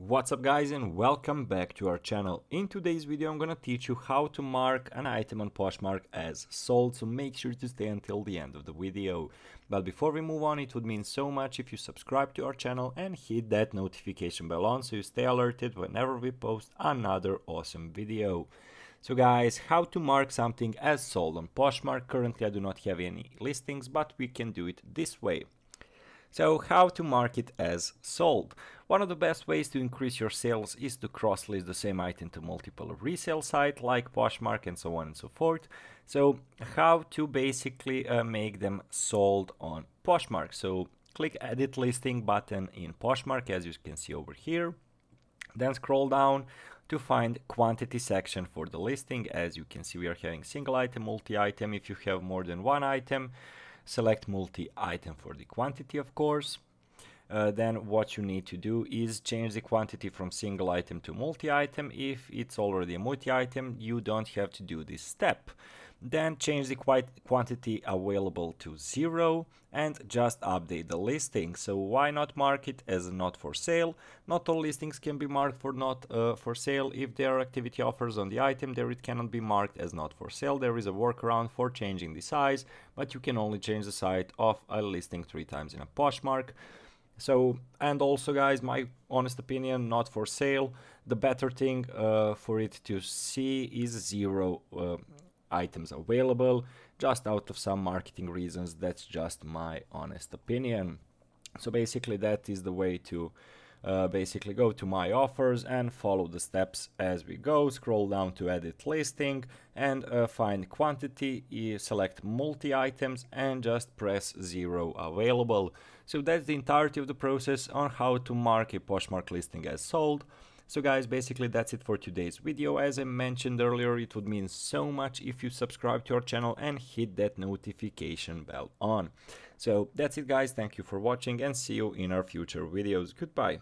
What's up guys, and welcome back to our channel. In today's video I'm gonna teach you how to mark an item on Poshmark as sold, so make sure to stay until the end of the video. But before we move on, it would mean so much if you subscribe to our channel and hit that notification bell on so you stay alerted whenever we post another awesome video. So guys, how to mark something as sold on Poshmark. Currently I do not have any listings, but we can do it this way. So how to mark it as sold? One of the best ways to increase your sales is to cross-list the same item to multiple resale sites like Poshmark and so on and so forth. So how to basically make them sold on Poshmark? So click edit listing button in Poshmark, as you can see over here. Then scroll down to find quantity section for the listing. As you can see, we are having single item, multi-item. If you have more than one item, select multi-item for the quantity, of course. Then what you need to do is change the quantity from single item to multi-item. If it's already a multi-item, you don't have to do this step. Then change the quantity available to 0 and just update the listing. So why not mark it as not for sale? Not all listings can be marked for not for sale. If there are activity offers on the item, there it cannot be marked as not for sale. There is a workaround for changing the size, but you can only change the size of a listing 3 times in a Poshmark. So, and also guys, my honest opinion, not for sale. The better thing for it to see is 0 items available, just out of some marketing reasons. That's just my honest opinion. So basically that is the way to basically go to my offers and follow the steps as we go. Scroll down to edit listing and find quantity, select multi items and just press 0 available. So that's the entirety of the process on how to mark a Poshmark listing as sold. So guys, basically that's it for today's video. As I mentioned earlier, it would mean so much if you subscribe to our channel and hit that notification bell on. So that's it guys, thank you for watching and see you in our future videos. Goodbye.